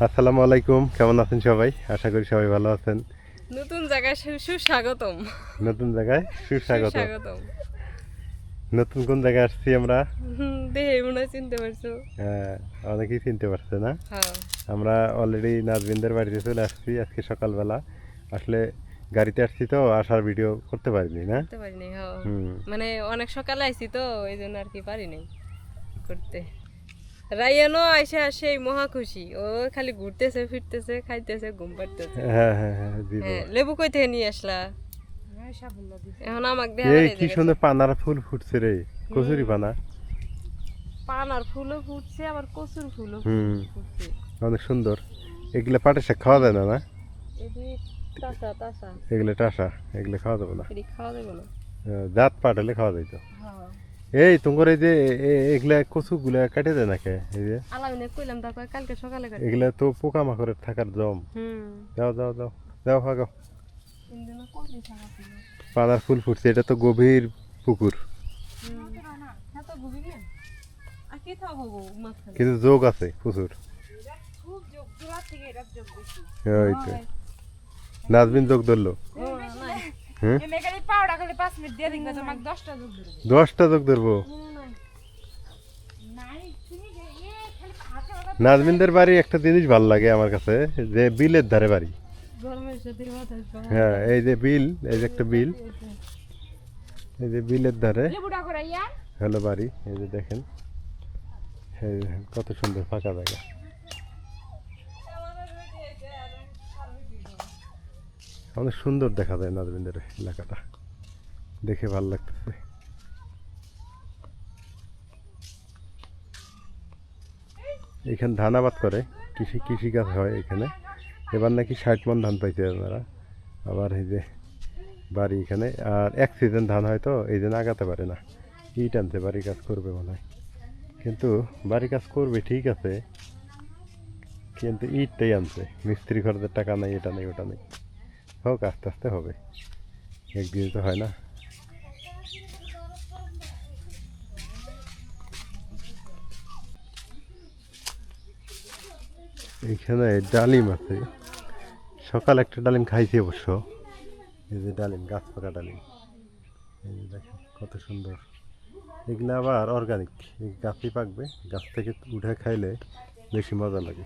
আসসালামু আলাইকুম, কেমন আছেন সবাই? আশা করি সবাই ভালো আছেন। নতুন জায়গায় সুস্বাগতম। নতুন জায়গায় সুস্বাগত। সুস্বাগতম। নতুন কোন জায়গায় আসছি আমরা? দেখে মনে হয় চিনতে পারছো। হ্যাঁ, অনেকেই চিনতে পারছে না। হ্যাঁ, আমরা অলরেডি নাজবিনদের বাড়িতে চলে আসছি আজকে সকালবেলা। আসলে গাড়িতে আসছি তো আসার ভিডিও করতে পারিনি না। করতে পারিনি। হ্যাঁ, হুম। মানে অনেক সকালে আইছি তো এই জন্য আর কি পারিনি করতে। রাইয়ানও আইসে আসে মহা খুশি, ও খালি ঘুরতেছে ফিরতেছে খাইতেছে ঘুম পাড়তেছে। হ্যাঁ হ্যাঁ হ্যাঁ, জি হ্যাঁ, বাবা। লেবু কই থেকে নিয়ে আসলা? এখন আমাকে দেয়া এই বাড়ি কি গেছে। সুন্দর পানার ফুল ফুটছে রে, কচুরি পানা। পান আর ফুলও ফুটছে, আবার কচুর ফুলও হুম, ফুটছে। অনেক সুন্দর। এগুলা পাটের শাক খাওয়া যায় না না? এটি তাসা তাসা, এগুলো টাসা, এগুলো খাওয়া যাবে না। এটি খাওয়া যাবে না। জাত পাট হলে খাওয়া যাইতো। হ্যাঁ, এই তোমার এই যে এগুলা কচু গুলা কাটে দেয় নাকি? এই যে আলামিনে কইলাম তারপর কালকে সকালে কাটতে। এগুলা তো পোকা মাকড়ের থাকার জম। হুম, যাও যাও যাও, যাও ভাগো। ইন্দিনা কোনটি থাকা ছিল? পানার ফুল ফুটছে, এটা তো গভীর পুকুর, হ্যাঁ তো গুবি গিয়ে আর কি থাকবো মাঝখানে। কিন্তু যোগ আছে প্রচুর। খুব যোগ দূর থেকে এটা যোগ বেশি। ওই তো নাজবিন যোগ ধরলো। নাই হ্যাঁ, এমনি খালি পাউডার খালি 5 মিনিট দিয়ে দিন তোমাকে 10টা যোগ ধরবে 10টা যোগ ধরবো। নাই নাই তুমি খালি হাতে ওটা নাজবিনদের বাড়ি একটা জিনিস ভালো লাগে আমার কাছে, যে বিলের ধারে বাড়ি। গরমের সাথে মাথায় সব হ্যাঁ, এই যে বিল, এই যে একটা বিল, এই যে বিলের ধারে লেবুটা করে ইয়া হলো বাড়ি। এই যে দেখেন, এই যে কত সুন্দর ফাঁকা জায়গা। অনেক সুন্দর দেখা যায় নাজবিনদের এলাকাটা, দেখে ভালো লাগতেছে। এখানে ধান আবাদ করে, কৃষিকাজ হয় এখানে। এবার নাকি 60 মণ ধান পাইছে ওনারা। আবার এই যে বাড়ি এখানে, আর এক সিজন ধান হয় তো এই জন্য আগাতে পারে না। ইট আনছে, বাড়ি কাজ করবে মনে হয়। কিন্তু বাড়ি কাজ করবে ঠিক আছে, কিন্তু ইটটাই আনছে। মিস্ত্রি খরচের টাকা নেই, এটা নেই ওটা নেই। হোক, আস্তে আস্তে হবে, একদিন তো হয় না। এইখানে ডালিম আছে, সকাল একটা ডালিম খাইছি অবশ্য। এই যে ডালিম, গাছ পাকা ডালিম, এই যে দেখেন কত সুন্দর। এগুলো আবার অর্গানিক, এই গাছই পাকবে, গাছ থেকে উঠে খাইলে বেশি মজা লাগে।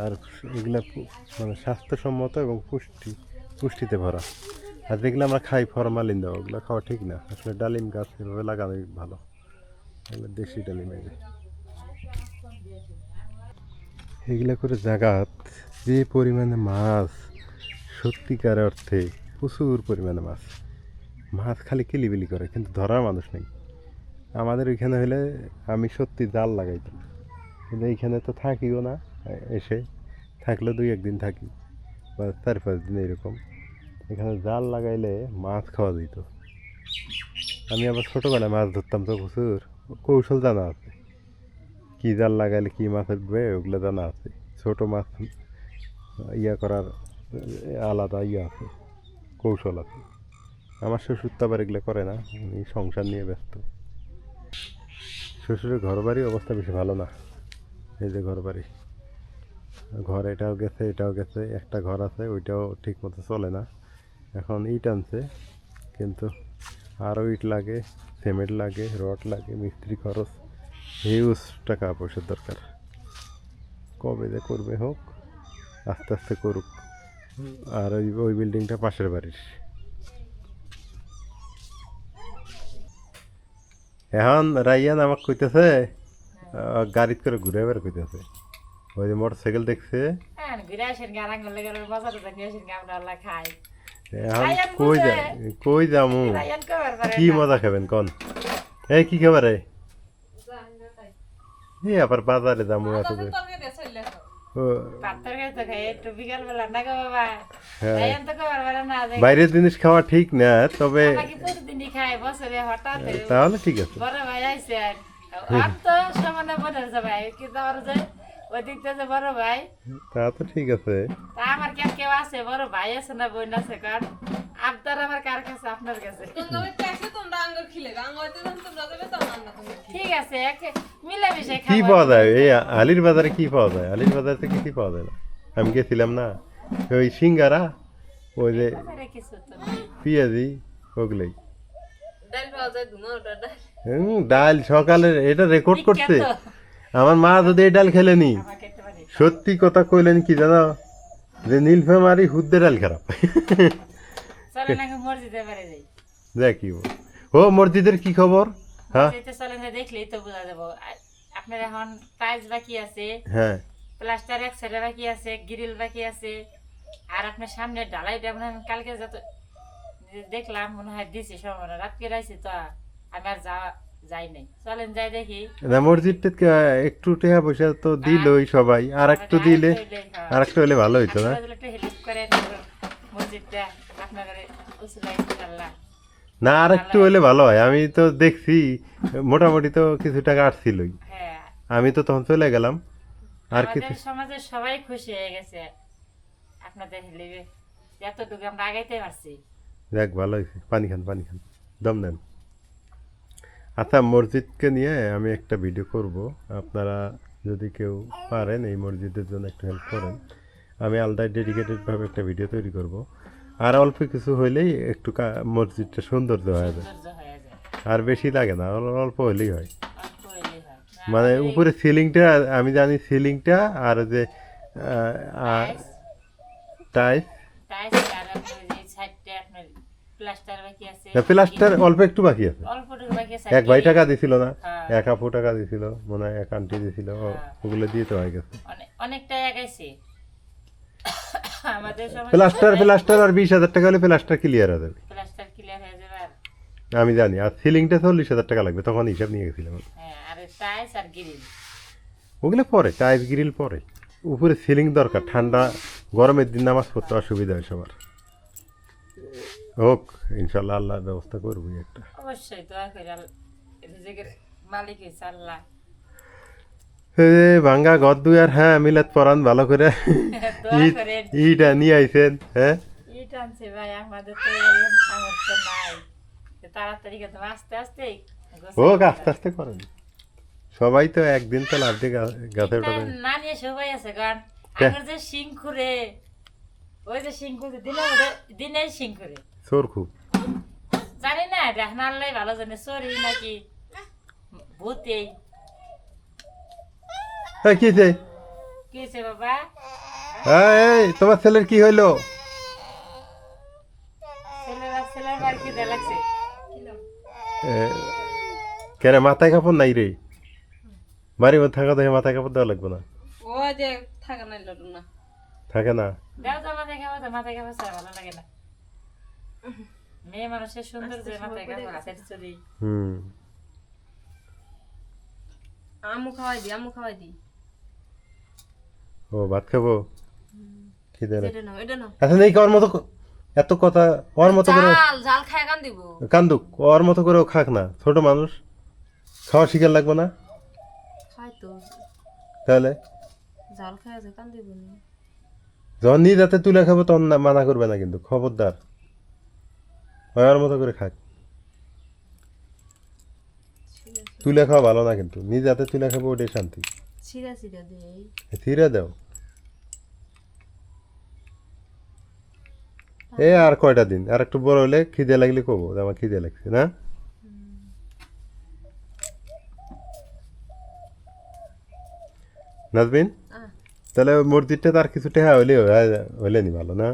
আর এগুলা মানে স্বাস্থ্যসম্মত এবং পুষ্টিতে ভরা। আর যেগুলো আমরা খাই ফরমালিন দেওয়া, ওগুলো খাওয়া ঠিক না। আসলে ডালিম গাছ এভাবে লাগানোই ভালো, এগুলো দেশি ডালিম। এগুলা করে জাগাত যে পরিমাণে মাছ, সত্যিকার অর্থে প্রচুর পরিমাণে মাছ। মাছ খালি কিলিবিলি করে, কিন্তু ধরার মানুষ নেই। আমাদের ওইখানে হলে আমি সত্যি জাল লাগাইতাম, কিন্তু এইখানে তো থাকিও না। এসে থাকলে 2-1 দিন থাকি, বা 4-5 দিন এরকম। এখানে জাল লাগাইলে মাছ খাওয়া যেত। আমি আবার ছোটোবেলায় মাছ ধরতাম তো প্রচুর, কৌশল জানা আছে। কী জাল লাগাইলে কী মাছ উঠবে ওগুলো জানা আছে। ছোটো মাছ ইয়া করার আলাদা ইয়ে আছে, কৌশল আছে। আমার শ্বশুর তো আবার এগুলো করে না, উনি সংসার নিয়ে ব্যস্ত। শ্বশুরের ঘর বাড়ির অবস্থা বেশি ভালো না। এই যে ঘর বাড়ি, ঘর এটাও গেছে এটাও গেছে, একটা ঘর আছে ওইটাও ঠিক মতো চলে না। এখন ইট আনছে, কিন্তু আরও ইট লাগে, সিমেন্ট লাগে, রড লাগে, মিস্ত্রি খরচ, হিউজ টাকা পয়সার দরকার। কবে যে করবে, হোক, আস্তে আস্তে করুক। আর ওই ওই বিল্ডিংটা পাশের বাড়ির। এখন রাইয়ান আমাকে কইতেছে গাড়িতে করে ঘুরে বেড়ে কইতেছে, ওই যে মোটর সাইকেল দেখছে। হ্যাঁ ঘুরে আসেন গারাং করলে করে বাজারে নিয়ে আসেন আমরা আল্লাহ খাই এখন রাইয়ান কই বুঝে। যা, কই যামু, রায়ান কবার পারে কি মজা খাবেন কন? এই কি খাবারে? এই আবার বাজারে যামু এত দূর। ও, পাত্তর খাইতে খাই একটু বিকাল বেলা না গো বাবা হ্যাঁ, রায়ান তো কবার পারে না যে বাইরের জিনিস খাওয়া ঠিক না, তবে আমাকে প্রতিদিনই খাই বছরে হঠাৎ তাহলে ঠিক আছে। বড় ভাই আইছে আর তো সমানে বোনের ভাই কিন্তু আমার যে ওই দিক থেকে বড় ভাই তা তো ঠিক আছে। তা আমার কেউ আছে বড় ভাই আছে না বোন আছে কার আপনার আমার কার কাছে আপনার কাছে তোমরা আঙ্গুর খিলে আঙ্গুর হইতে যখন তোমরা যাবে তখন আমরা তোমরা ঠিক আছে মিলামিশাই কি খাবো পাওয়া যায় এই আলির বাজারে? কি পাওয়া যায় আলির বাজারে? তো কিছুই পাওয়া যায় না। আমি গেছিলাম না, ওই সিঙ্গারা, ওই যে বাজারে কিছু তো নেই। পেঁয়াজি, ওগুলোই। ডাল পাওয়া যায় ধুমা ওটা ডাল ডাল সকালের এটা রেকর্ড করছে। বিখ্যাত। আমার মা যদি এই ডাল খেলেনি, আমার খেতে পারি। সত্যি কথা কইলেন কি জানো, যে নীলফামারি হুদ্দে ডাল খারাপ। চলেন আগে মসজিদে বাড়ি যাই। দেখি ও মসজিদের কি খবর? হ্যাঁ মসজিদে চলেন যে দেখলেই তো বোঝা যাবো। আপনার এখন টাইলস বাকি আছে, হ্যাঁ প্লাস্টার এক সাইডে বাকি আছে, গ্রিল বাকি আছে, আর আপনার সামনে ঢালাইটা মনে হয় আমি কালকে যত দেখলাম মনে হয় দিছি সম্ভাবনা রাতকে রাইছি তো আমি আর যাই নাই। চলেন যাই দেখি। না মসজিদটা একটু টাকা পয়সা তো দিলই সবাই, আর একটু দিলে আর একটু হলে ভালো হইতো না? আপনারা একটু হেল্প করেন মসজিদটা আপনাদের উসুলাই ইনশাআল্লাহ। না আর একটু হলে ভালো হয়। আমি তো দেখছি মোটামুটি তো কিছু টাকা আসছিলই, হ্যাঁ আমি তো তখন চলে গেলাম। আর আমাদের কিছু সমাজে সবাই খুশি হয়ে গেছে আপনাদের হেলিবে এতটুকু আমরা আগাইতে পারছি। যাক ভালো হয়েছে। পানি খান পানি খান, দম নেন। আচ্ছা মসজিদকে নিয়ে আমি একটা ভিডিও করব, আপনারা যদি কেউ পারেন এই মসজিদের জন্য একটু হেল্প করেন। আমি আলাদা ডেডিকেটেডভাবে একটা ভিডিও তৈরি করব। আর অল্প কিছু হইলেই একটু মসজিদটা সৌন্দর্য হয়ে যায়, সৌন্দর্য হয়ে যায়, আর বেশি লাগে না, অল্প হইলেই হয়। অল্প হইলেই হয়। মানে উপরে সিলিংটা, আমি জানি সিলিংটা আর যে টাইস, টাইলস আর আপনার যে সাইডটা আপনার প্লাস্টার বাকি আছে, প্লাস্টার অল্প একটু বাকি আছে। অল্পটুকু বাকি আছে। এক ভাই টাকা দিছিল না, হ্যাঁ। এক আপু টাকা দিছিল মনে হয়, এক আন্টি দিছিল, ওগুলো দিয়ে তো হয়ে গেছে। অনেকটাই আগাইছে আমাদের সমাজে। প্লাস্টার আর 20,000 টাকা হলে প্লাস্টার ক্লিয়ার হয়ে যাবে, প্লাস্টার ক্লিয়ার হয়ে যাবে। আমি জানি। আর সিলিংটা 40,000 টাকা লাগবে, তখন হিসাব নিয়ে গেছিলাম। হ্যাঁ আর টাইলস আর গ্রিল ওগুলো পরে, টাইলস গ্রিল পরে। উপরে সিলিং দরকার, ঠান্ডা গরমের দিন নামাজ পড়তে অসুবিধা হয় সবার। হোক ইনশাল্লাহ, আল্লাহর ব্যবস্থা করবই একটা। অবশ্যই দোয়া করে রিজিকের মালিক হইছে আল্লাহ। ভাঙ্গা ঘর দুই আর হ্যাঁ মিলাত পরান ভালো করে। দোয়া করেন। ইটা নিয়ে আইছেন হ্যাঁ? ইট আনছে ভাই, আমাদের তো এরকম সামর্থ্য নাই। তাড়াতাড়ি কিন্তু আস্তে আস্তে হোক আস্তে আস্তে করেন, সবাই তো একদিন তো লাভ দিয়ে গাছে ওঠা যায়। না নিয়ে সবাই আছে গান। কে? আগের যে সিংখুরে, ওই যে সিংখুরে দিনে সিংখুরে চোর খুব। জানি না দেখনা আল্লাহ ভালো জানে, চোরি নাকি ভূতেই। হ্যাঁ কি হয়েছে? কি হয়েছে বাবা? এই তোমার ছেলের কি হইলো? ছেলের বার কি দে লাগছে? কেন মাথায় কাপড় নাই রে? বাড়ির মধ্যে থাকা দেখে মাথায় কাপড় দেওয়া লাগবে না? ও যে থাকা নাই লড়ু না থাকে না? দেও তো মাথায় খাবো তো, মাথায় খাবো ছাড়া ভালো লাগে না। মেয়ে মানুষের সুন্দর যে মাথায় খাবো, হাতের চুরি। হুম আমু খাওয়াই দি ও ভাত খাবো, খিদে এটা নাও এটা নাও আচ্ছা নেই ওর মতো এত কথা, ওর মতো করে জাল খায় কান দিব কান্দুক, ওর মতো করে ও খাক না, ছোট মানুষ, খাওয়া শিকার লাগবে না খাই তো তাহলে? জাল খায় আছে কান দিব না যখন নিজ হাতে তুলে খাবো তখন মানা করবে না কিন্তু, খবরদার। ওর মতো করে খাক, তুলে খাওয়া ভালো না কিন্তু, নিজ হাতে তুলে খাবো ওটাই শান্তি। সিরা দেই ধীরে দাও। আর কয়টা দিন, আর একটু বড় হলে খিদে লাগলে কবো যে আমার খিদে লাগছে না। নাজবিন তাহলে ওই মসজিদটা তার কিছু টেহা হইলে নি ভালো না?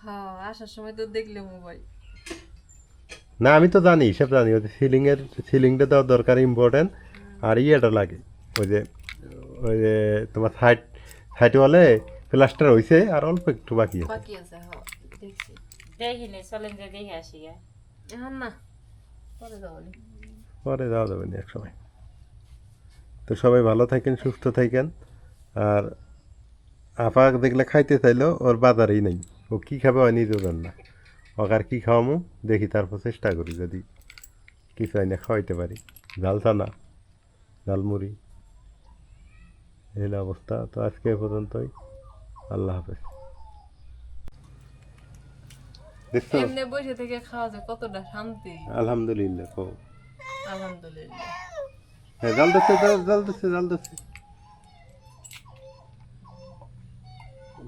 হ্যাঁ আসার সময় তো দেখলে মোবাইল না আমি তো জানি, সব জানি, ওই সিলিংটা দেওয়া দরকার, ইম্পর্টেন্ট। আর ইয়েটা লাগে ওই যে তোমার সাইড ওয়ালে প্লাস্টার হয়েছে, আর অল্প একটু বাকি আছে। বাকি আছে হ্যাঁ দেখছি দেখিনি, চলেন যে দেখে আসি গা। এখন না পরে যাবনি পরে যাওয়া যাবে না এক সময়। তো সবাই ভালো থাকেন, সুস্থ থাকেন। আর আপা দেখলে খাইতে চাইলো, ওর বাজারেই নেই, ও কী খাবে হয় নিজেও জান না। ওকে আর কী খাওয়ামো দেখি, তারপর চেষ্টা করি যদি কিছু আইনে খাওয়াইতে পারি। ঝাল চানা, ঝালমুড়ি, এই অবস্থা। তো আজকে এ পর্যন্তই, আল্লাহ হাফেজ। দেখছো এমনি বসে থেকে খাওয়া যায় কতটা শান্তি। আলহামদুলিল্লাহ কো আলহামদুলিল্লাহ। হ্যাঁ জাল দিচ্ছে জাল দিচ্ছে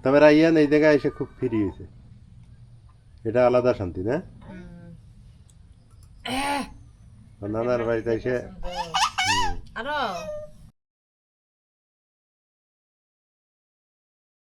তবে রাইয়ান এই জায়গায় এসে খুব ফ্রি হয়েছে এটা আলাদা শান্তি না হুম। নানার বাড়িতে এসে আরো